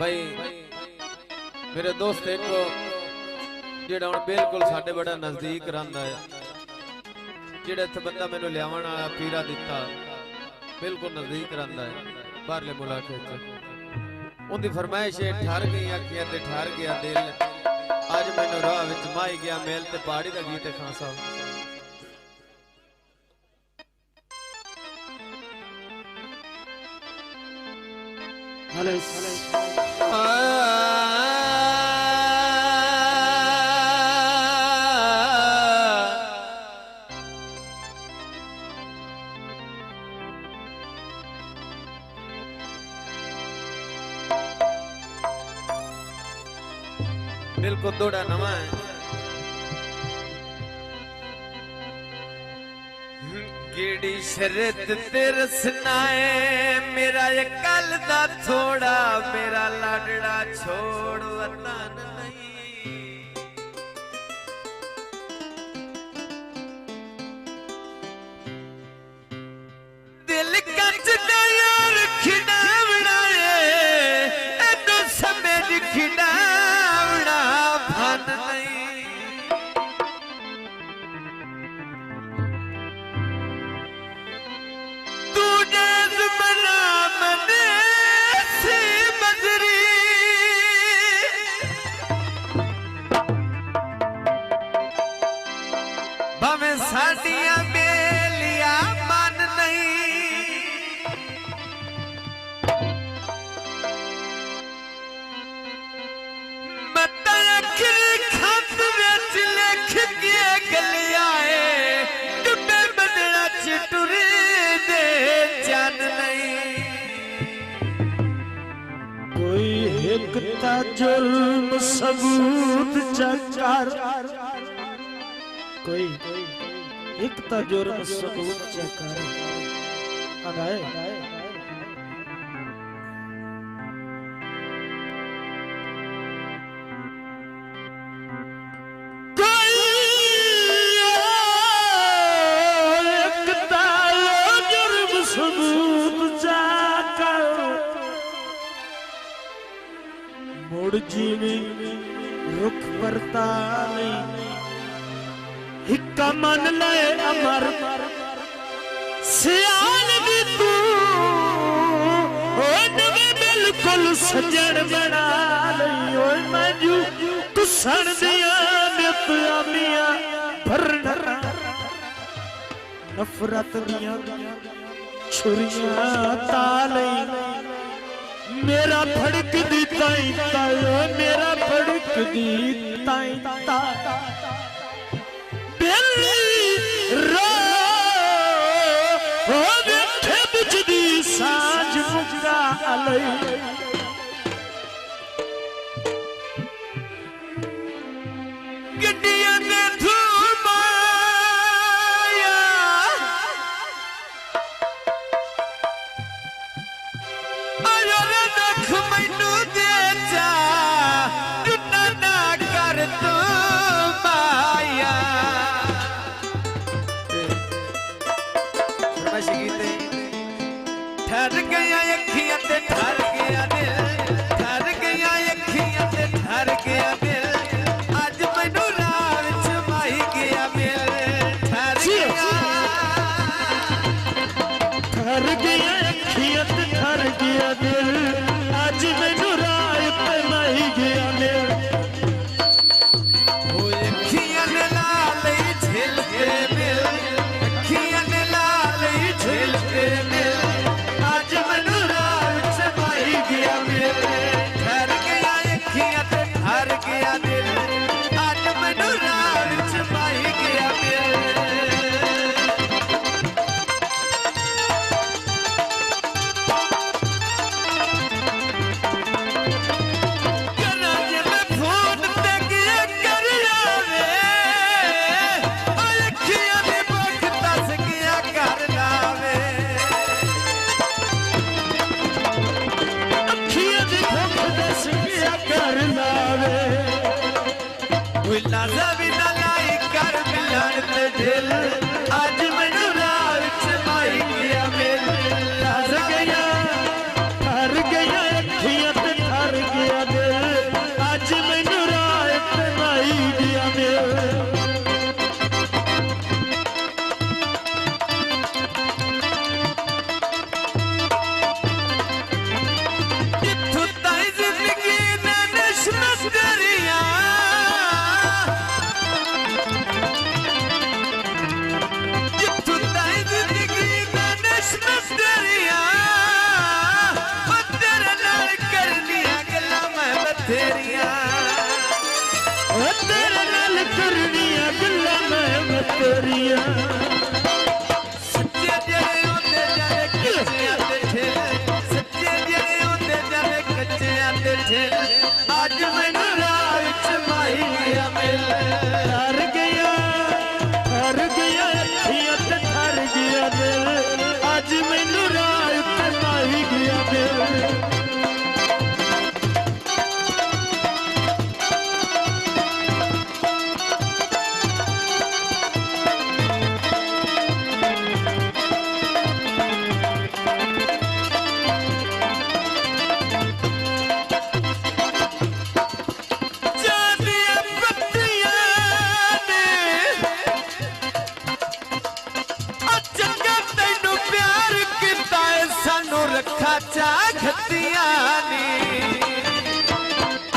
भाई मेरे दोस्त एक जेड़ा हुण बिल्कुल साडे बड़ा नजदीक रहिंदा है, जेड़ा इत्थे बंदा मैनू लियावण वाला पीरा दिता बिल्कुल नजदीक रहिंदा है बाहरले मुलाके च। उनकी फरमाइश है ठहर गई अखियां ते ठहर गया दिल, अज मैनू राह विच माही गया मेल ते पहाड़ी दा गीत है खान साहब। बिल्कुल दौड़ा नवा है। केड़ी शरत तेरे सुनाए मेरा ये कल दा थोड़ा, मेरा लाडड़ा छोड़ वतन नहीं। दिल कच यार खिडावड़ाए एदो समय खिडावड़ा भन नहीं। साडियां बेलिया मन नहीं, मत आखिर खत विच लिख के गलिया है, टुटे बदला च टुरे दे चन नहीं। कोई एक ता जुल्म सबूत चकर, कोई एक ता जुर्म सबूत चकर अगाए। कोई एक ता जुर्म सबूत चकर मुड़ जीवी रुख परता नहीं। हिक्का मन ले अमर सियाल भी तू बिल्कुल सजन बना लई। ओए मैनू तुसन दिया नित्यामिया भरना नफरत दिया छुरियां तालई। मेरा फड़क दी ताई ताई, मेरा फड़क दी ताई ताई बुझदी साँझ मुका अलई। गड्डियां ने धूमाया आयो रे देख मैनू दे जा टुटा ना कर तू माया। ठहर गया अखियां ते ठहर गया दिल, ठहर गया अखियां ते ठहर गया दिल, अज मैनू राह विच माही गया मेल। ठहर गया अखियां ते ठहर गया दिल, अज मैनू राह विच माही गया मेल। ओ अखियां ने लाल झिल के मिल, अखियां ने लाल झिल के मिल, ठहर गया अखियां ते ठहर गया दिल, अज मैनू राह विच माही गया मेल। करा जे मैं फोन ते गया कर आवे, अखियां दे भुख दस गया कर लावे। लाजा भी ना लाई कर मिलन ते दिल, अज मैनू राह विच माही गया मेल। ठहर गया अखियां ते ठहर गया गोरिया सच्चे जेड़े होंदे जाने कच्चियां ते ठेल सच्चे जेड़े होंदे जाने कच्चियां ते ठेल अज मैनू राह विच माही गया मिल ठर गया अखियां ते ठर गया दिल अज मैनू राह उत्ते माही गया दिल रखा चा खतिया नी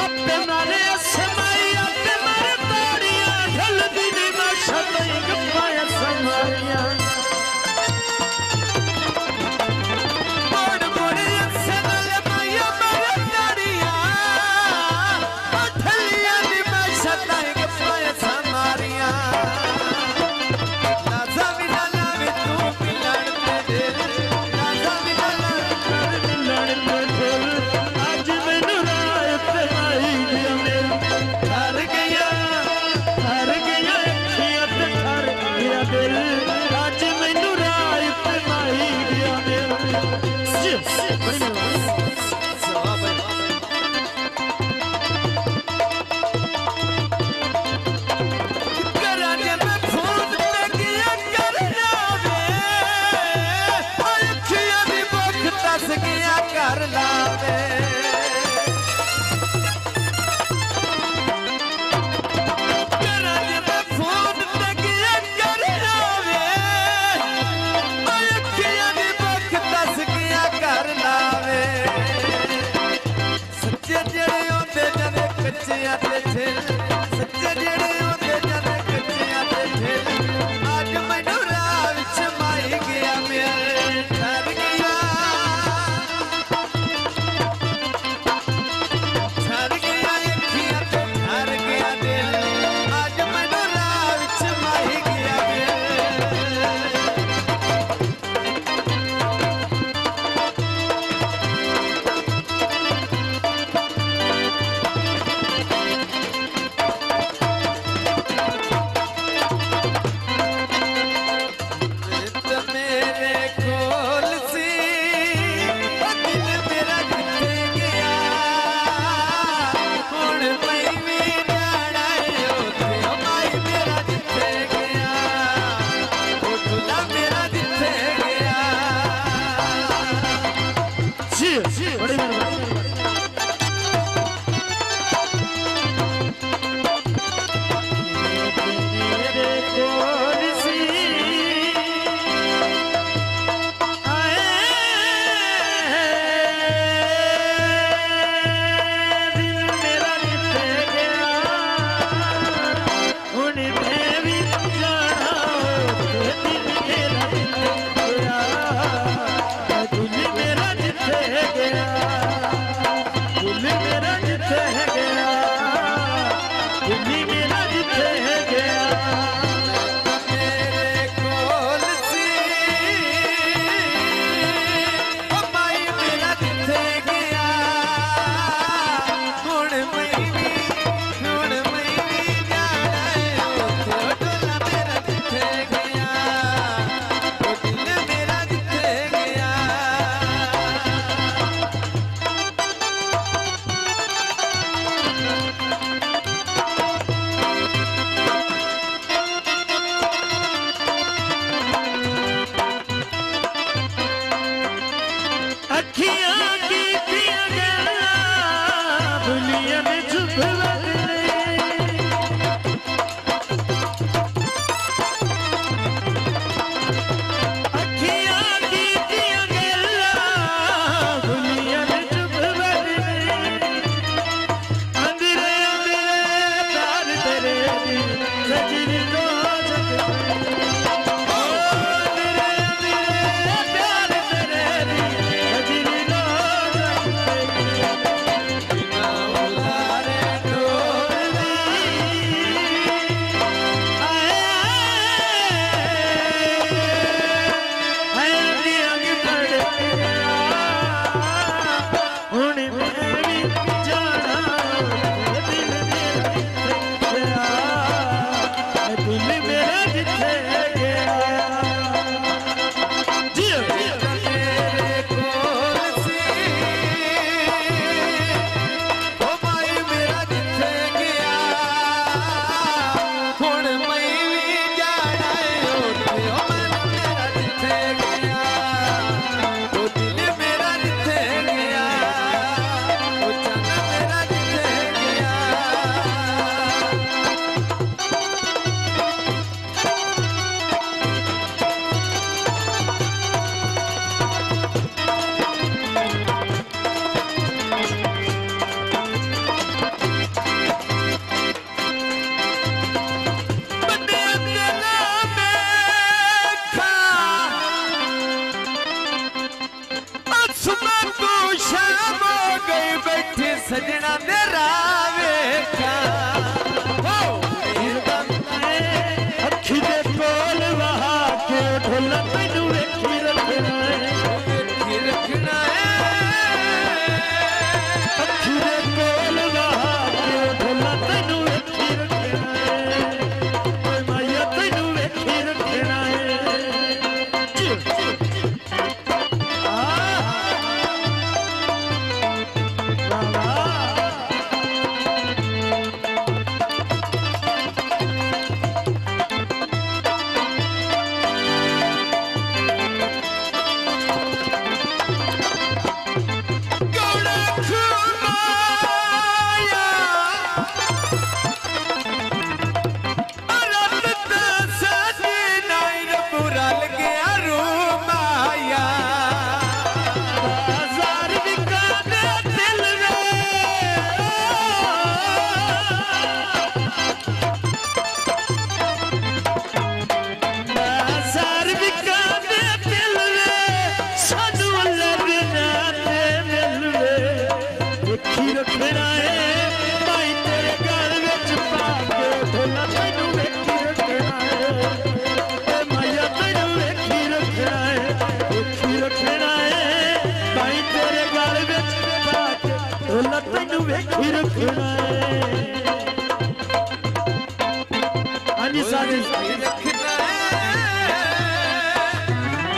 अपने मारे समाई अपने मारे ताड़ियां ढलदी नी माशा तई गप्पाया समारिया मोड़ मोड़ असन लमाया मारे ताड़ियां ढलिया नी माशा तई गप्पाया समारिया लाजा भी ना लावे तू मिलन ते दिल लाजा भी ना अज मैनू राह उत्ते माही गया दिल ठर गया अखियां ते ठर गया दिल अज मैनू राह उत्ते माही गया दिल सवा भाई करा जे मैं फोन पे किया करना वे अखियां दी भुख दस गया कर लावे करा जे मैं फोन पे किया करना वे अखियां दी भुख दस गया कर लावे सच्चे जेड़े होंदे जाने कच्चियां ते ठेल सच्चे जेड़े होंदे जाने कच्चियां ते ठेल अज मैनू राह विच माही गया मिल ठर गया अखियां ते ठर गया दिल अज मैनू राह विच माही गया मिल नित मेरे कोल सी दिल मेरा जिथे गया हुण मैं भी जाना उथे माई मेरा जिथे गया दुला मेरा जिथे गया बड़ी मेहरबानी मेरे कोल सी आए दिल मेरा जिथे गया हुण मैं भी जाना दिल मेरा जिथे गया दिल मेरा जिथे गया तैनू वेखी रखना हाँ जी सारे रखना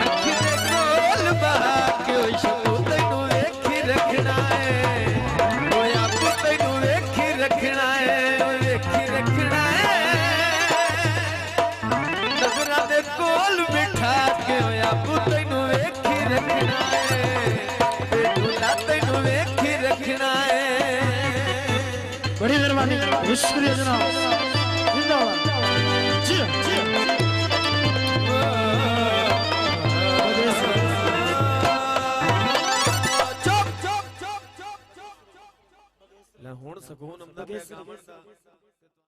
अखी दे कोल बहा के शबू तैनू वेखी रखना है ओए आपू तैनू वेखी रखना है वेखी रखना है नजरा दे कोल बिठा के ओए आपू तैनू वेखी रखना है बेटूला तैनू वेखी रखना है बड़ी मेहरबानी शुक्रिया जनाब जिंदाबाद जी जी ਲੈ ਹੁਣ ਸਕੂਨ ਆਉਂਦਾ ਪਿਆ ਗਾਵਣ ਦਾ